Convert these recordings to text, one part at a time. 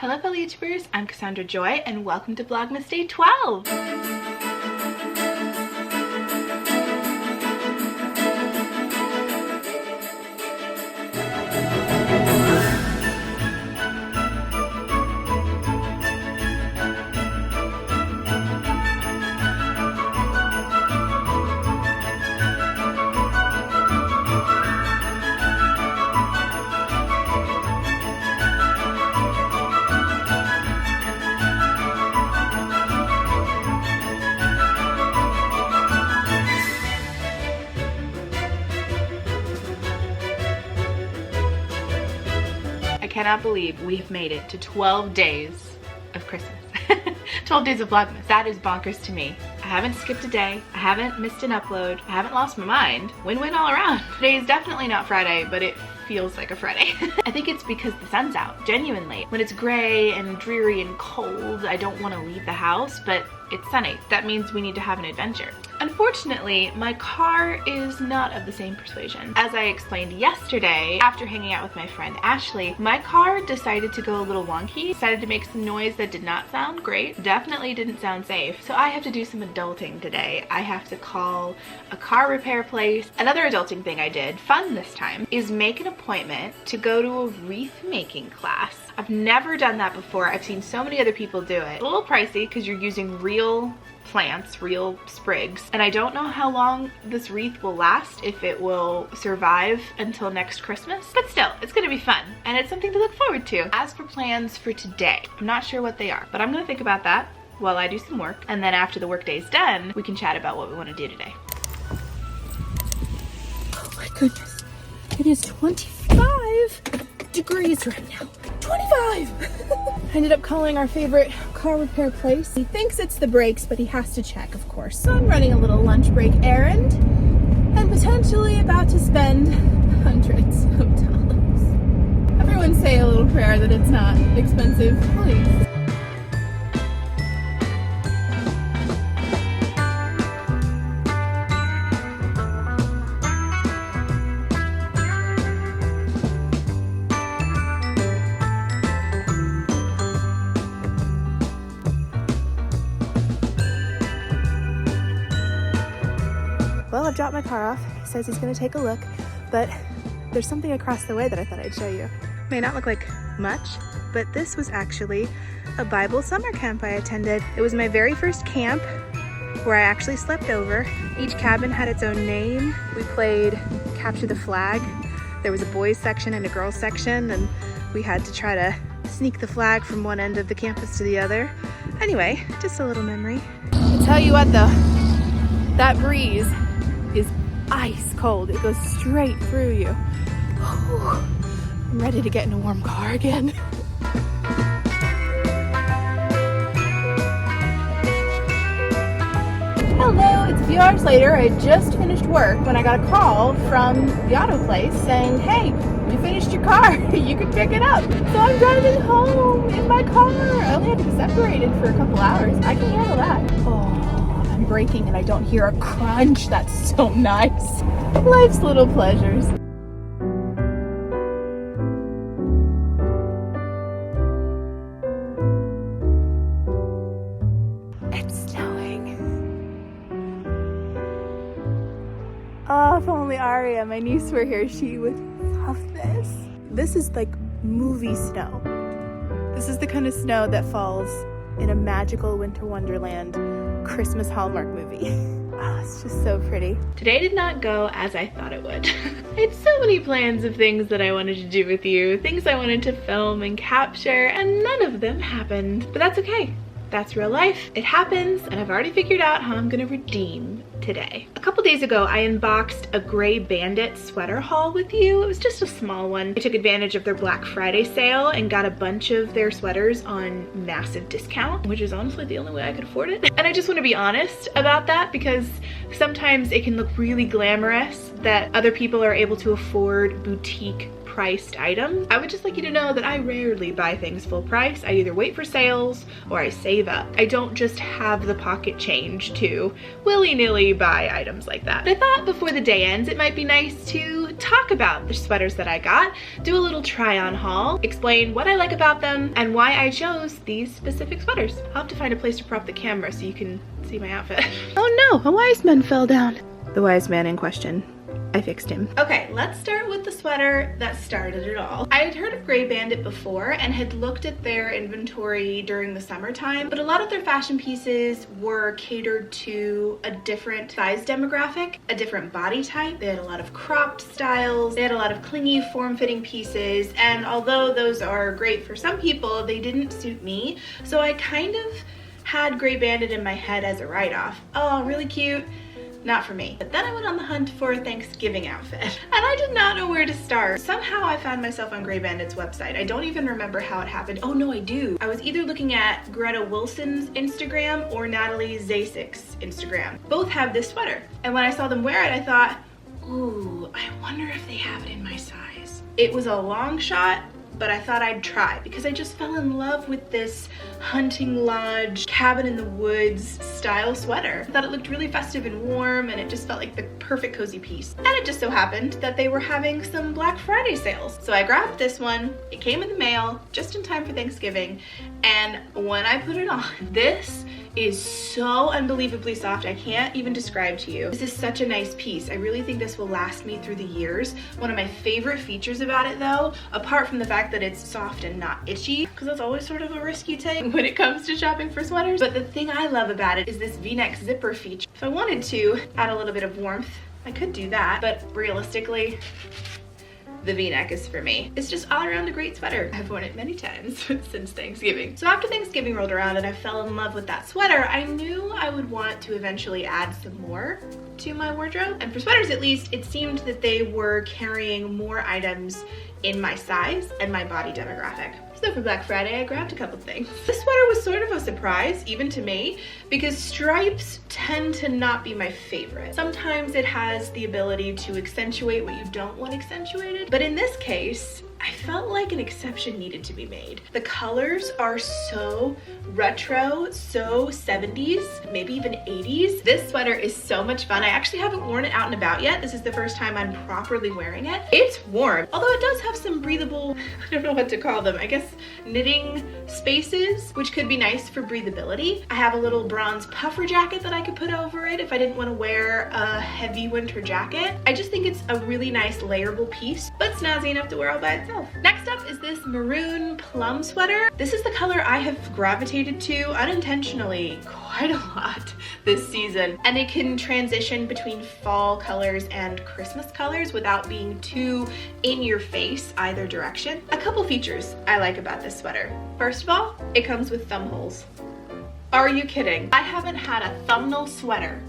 Hello fellow YouTubers, I'm Cassandra Joy and welcome to Vlogmas Day 12! I cannot believe we've made it to 12 days of Christmas. 12 days of Vlogmas. That is bonkers to me. I haven't skipped a day. I haven't missed an upload. I haven't lost my mind. Win-win all around. Today is definitely not Friday, but it feels like a Friday. I think it's because the sun's out, genuinely. When it's gray and dreary and cold, I don't want to leave the house, but it's sunny. That means we need to have an adventure. Unfortunately, my car is not of the same persuasion. As I explained yesterday, after hanging out with my friend Ashley, my car decided to go a little wonky, decided to make some noise that did not sound great, definitely didn't sound safe. So I have to do some adulting today. I have to call a car repair place. Another adulting thing I did, fun this time, is make an appointment to go to a wreath making class. I've never done that before. I've seen so many other people do it. A little pricey because you're using real plants, real sprigs, and I don't know how long this wreath will last, if it will survive until next Christmas, but still, it's gonna be fun and it's something to look forward to. As for plans for today, I'm not sure what they are, but I'm gonna think about that while I do some work, and then after the work day is done, we can chat about what we want to do today. Oh my goodness, it is 25 degrees right now. 25! I ended up calling our favorite car repair place. He thinks it's the brakes, but he has to check, of course. So I'm running a little lunch break errand and potentially about to spend hundreds of dollars. Everyone say a little prayer that it's not expensive, please. Well, I've dropped my car off. He says he's gonna take a look, but there's something across the way that I thought I'd show you. May not look like much, but this was actually a Bible summer camp I attended. It was my very first camp where I actually slept over. Each cabin had its own name. We played Capture the Flag. There was a boys section and a girls section, and we had to try to sneak the flag from one end of the campus to the other. Anyway, just a little memory. I tell you what though, that breeze is ice cold. It goes straight through you. Whew. I'm ready to get in a warm car again. Hello, it's a few hours later. I just finished work when I got a call from the auto place saying, hey, we finished your car. You can pick it up. So I'm driving home in my car. I only had to be separated for a couple hours. I can handle that. Oh. I'm braking and I don't hear a crunch. That's so nice. Life's little pleasures. It's snowing. Oh, if only Aria, my niece, were here, she would love this. This is like movie snow. This is the kind of snow that falls in a magical winter wonderland Christmas Hallmark movie. Oh, it's just so pretty. Today did not go as I thought it would. I had so many plans of things that I wanted to do with you, things I wanted to film and capture, and none of them happened. But that's okay. That's real life. It happens, and I've already figured out how I'm gonna redeem today. A couple days ago, I unboxed a gray Bandit sweater haul with you. It was just a small one. I took advantage of their Black Friday sale and got a bunch of their sweaters on massive discount, which is honestly the only way I could afford it. And I just want to be honest about that because sometimes it can look really glamorous that other people are able to afford boutique priced items. I would just like you to know that I rarely buy things full price. I either wait for sales or I save up. I don't just have the pocket change to willy-nilly buy items like that. But I thought before the day ends it might be nice to talk about the sweaters that I got, do a little try on haul, explain what I like about them, and why I chose these specific sweaters. I'll have to find a place to prop the camera so you can see my outfit. Oh no, a wise man fell down. The wise man in question. I fixed him. Okay, let's start with the sweater that started it all. I had heard of Grey Bandit before and had looked at their inventory during the summertime, but a lot of their fashion pieces were catered to a different size demographic, a different body type. They had a lot of cropped styles, they had a lot of clingy, form-fitting pieces, and although those are great for some people, they didn't suit me. So I kind of had Grey Bandit in my head as a write-off. Oh, really cute. Not for me. But then I went on the hunt for a Thanksgiving outfit and I did not know where to start. Somehow I found myself on Grey Bandit's website. I don't even remember how it happened. Oh no, I do. I was either looking at Greta Wilson's Instagram or Natalie Zasik's Instagram. Both have this sweater. And when I saw them wear it, I thought, ooh, I wonder if they have it in my size. It was a long shot, but I thought I'd try because I just fell in love with this hunting lodge, cabin in the woods style sweater. I thought it looked really festive and warm and it just felt like the perfect cozy piece. And it just so happened that they were having some Black Friday sales. So I grabbed this one, it came in the mail just in time for Thanksgiving, and when I put it on, this is so unbelievably soft. I can't even describe to you. This is such a nice piece. I really think this will last me through the years. One of my favorite features about it though, apart from the fact that it's soft and not itchy, because that's always sort of a risky thing when it comes to shopping for sweaters, but the thing I love about it is this V-neck zipper feature. If I wanted to add a little bit of warmth, I could do that, but realistically, the V-neck is for me. It's just all around a great sweater. I've worn it many times since Thanksgiving. So after Thanksgiving rolled around and I fell in love with that sweater, I knew I would want to eventually add some more to my wardrobe. And for sweaters at least, it seemed that they were carrying more items in my size and my body demographic. So for Black Friday, I grabbed a couple things. This sweater was sort of a surprise, even to me, because stripes tend to not be my favorite. Sometimes it has the ability to accentuate what you don't want accentuated, but in this case, I felt like an exception needed to be made. The colors are so retro, so 70s, maybe even 80s. This sweater is so much fun. I actually haven't worn it out and about yet. This is the first time I'm properly wearing it. It's warm, although it does have some breathable, I don't know what to call them, I guess knitting spaces, which could be nice for breathability. I have a little bronze puffer jacket that I could put over it if I didn't want to wear a heavy winter jacket. I just think it's a really nice layerable piece, but snazzy enough to wear all by itself. Next up is this maroon plum sweater. This is the color I have gravitated to unintentionally quite a lot this season, and it can transition between fall colors and Christmas colors without being too in your face either direction. A couple features I like about this sweater. First of all, it comes with thumb holes. Are you kidding? I haven't had a thumbnail sweater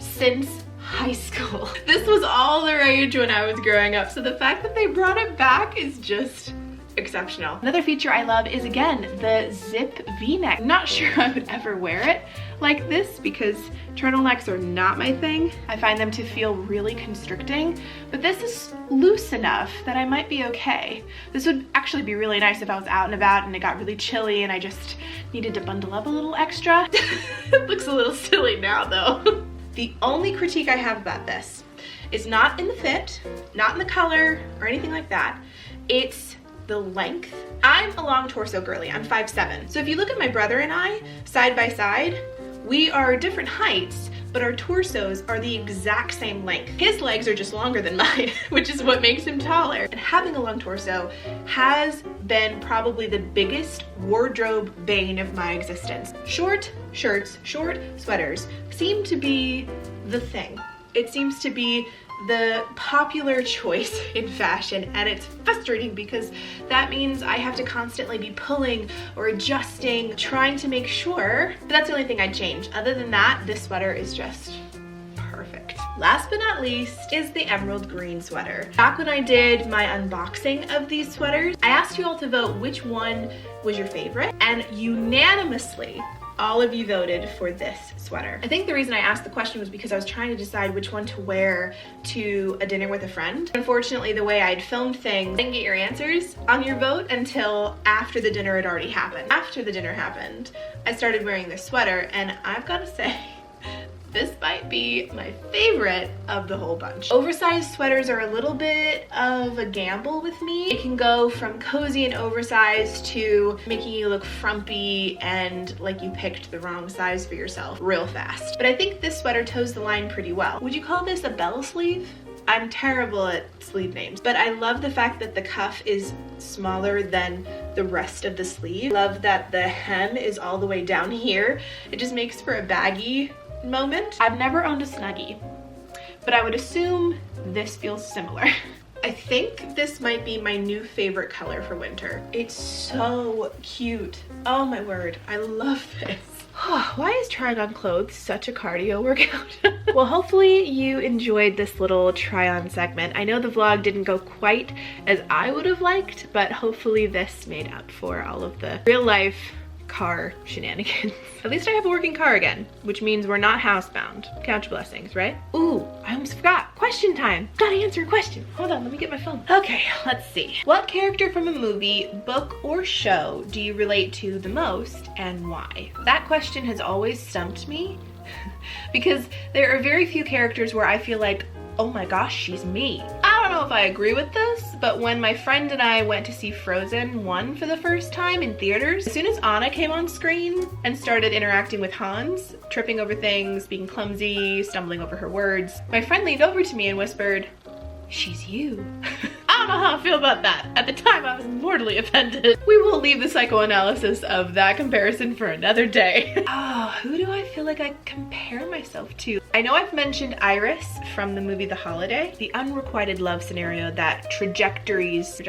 since high school. This was all the rage when I was growing up, so the fact that they brought it back is just exceptional. Another feature I love is, again, the zip V-neck. Not sure I would ever wear it like this because turtlenecks are not my thing. I find them to feel really constricting, but this is loose enough that I might be okay. This would actually be really nice if I was out and about and it got really chilly and I just needed to bundle up a little extra. It looks a little silly now though. The only critique I have about this is not in the fit, not in the color, or anything like that. It's the length. I'm a long torso girly, I'm 5'7". So if you look at my brother and I, side by side, we are different heights, but our torsos are the exact same length. His legs are just longer than mine, which is what makes him taller. And having a long torso has been probably the biggest wardrobe bane of my existence. Short shirts, short sweaters seem to be the thing. It seems to be the popular choice in fashion, and it's frustrating because that means I have to constantly be pulling or adjusting, trying to make sure. But that's the only thing I'd change. Other than that, this sweater is just perfect. Last but not least is the emerald green sweater. Back when I did my unboxing of these sweaters, I asked you all to vote which one was your favorite, and unanimously, all of you voted for this sweater. I think the reason I asked the question was because I was trying to decide which one to wear to a dinner with a friend. Unfortunately, the way I'd filmed things, I didn't get your answers on your vote until after the dinner had already happened. After the dinner happened, I started wearing this sweater, and I've got to say, This might be my favorite of the whole bunch. Oversized sweaters are a little bit of a gamble with me. It can go from cozy and oversized to making you look frumpy and like you picked the wrong size for yourself real fast. But I think this sweater toes the line pretty well. Would you call this a bell sleeve? I'm terrible at sleeve names, but I love the fact that the cuff is smaller than the rest of the sleeve. Love that the hem is all the way down here. It just makes for a baggy moment. I've never owned a Snuggie, but I would assume this feels similar. I think this might be my new favorite color for winter. It's so cute. Oh my word, I love this. Why is trying on clothes such a cardio workout? Well, hopefully you enjoyed this little try on segment. I know the vlog didn't go quite as I would have liked, but hopefully this made up for all of the real life car shenanigans. At least I have a working car again, which means we're not housebound. Count your blessings, right? Ooh, I almost forgot. Question time. Gotta answer a question. Hold on, let me get my phone. Okay, let's see. What character from a movie, book, or show do you relate to the most and why? That question has always stumped me because there are very few characters where I feel like, oh my gosh, she's me. I don't know if I agree with this, but when my friend and I went to see Frozen 1 for the first time in theaters, as soon as Anna came on screen and started interacting with Hans, tripping over things, being clumsy, stumbling over her words, my friend leaned over to me and whispered, "She's you." I don't know how I feel about that. At the time, I was mortally offended. We will leave the psychoanalysis of that comparison for another day. Who do I feel like I compare myself to? I know I've mentioned Iris from the movie The Holiday, the unrequited love scenario that trajectories,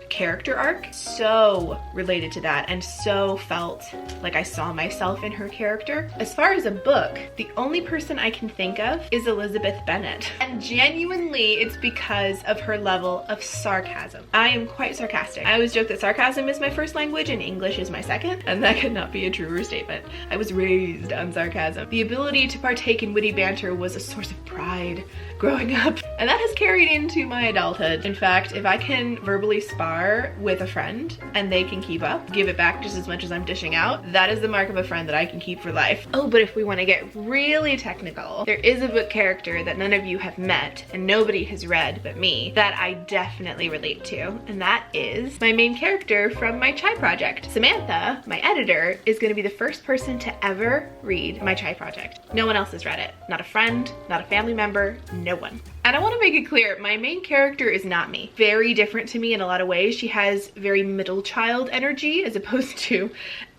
character arc, so related to that and so felt like I saw myself in her character. As far as a book, the only person I can think of is Elizabeth Bennet. And genuinely, it's because of her level of sarcasm. I am quite sarcastic. I always joke that sarcasm is my first language and English is my second, and that could not be a truer statement. I was raised on sarcasm. The ability to partake in witty banter was a source of pride growing up, and that has carried into my adulthood. In fact, if I can verbally spar with a friend and they can keep up, give it back just as much as I'm dishing out, that is the mark of a friend that I can keep for life. Oh, but if we want to get really technical, there is a book character that none of you have met and nobody has read but me that I definitely relate to, and that is my main character from my chai project. Samantha, my editor, is going to be the first person to ever read my chai project. No one else has read it. Not a friend, not a family member, no one. And I want to make it clear, my main character is not me. Very different to me in a lot of ways. She has very middle child energy as opposed to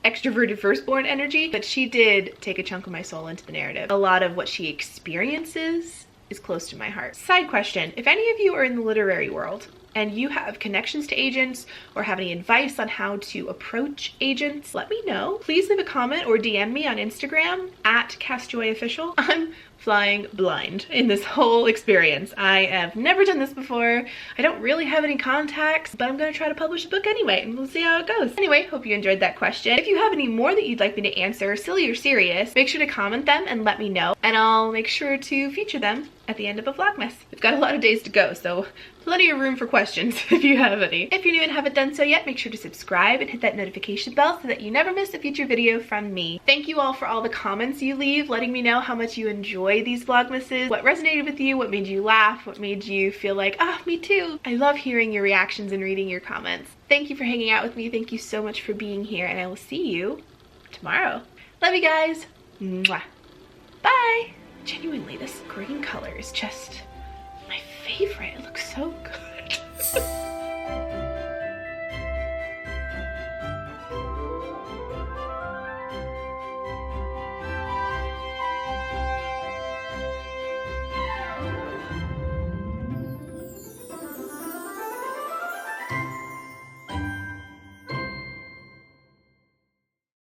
extroverted firstborn energy, but she did take a chunk of my soul into the narrative. A lot of what she experiences is close to my heart. Side question, if any of you are in the literary world and you have connections to agents or have any advice on how to approach agents, let me know. Please leave a comment or DM me on Instagram at CastJoyOfficial. I'm flying blind in this whole experience. I have never done this before. I don't really have any contacts, but I'm gonna try to publish a book anyway, and we'll see how it goes. Anyway, hope you enjoyed that question. If you have any more that you'd like me to answer, silly or serious, make sure to comment them and let me know, and I'll make sure to feature them at the end of a Vlogmas. We've got a lot of days to go, so plenty of room for questions if you have any. If you're new and haven't done so yet, make sure to subscribe and hit that notification bell so that you never miss a future video from me. Thank you all for all the comments you leave, letting me know how much you enjoy these Vlogmases, what resonated with you, what made you laugh, what made you feel like, ah, me too. I love hearing your reactions and reading your comments. Thank you for hanging out with me. Thank you so much for being here, and I will see you tomorrow. Love you guys. Mwah. Bye. Genuinely, this green color is just my favorite. It looks so good.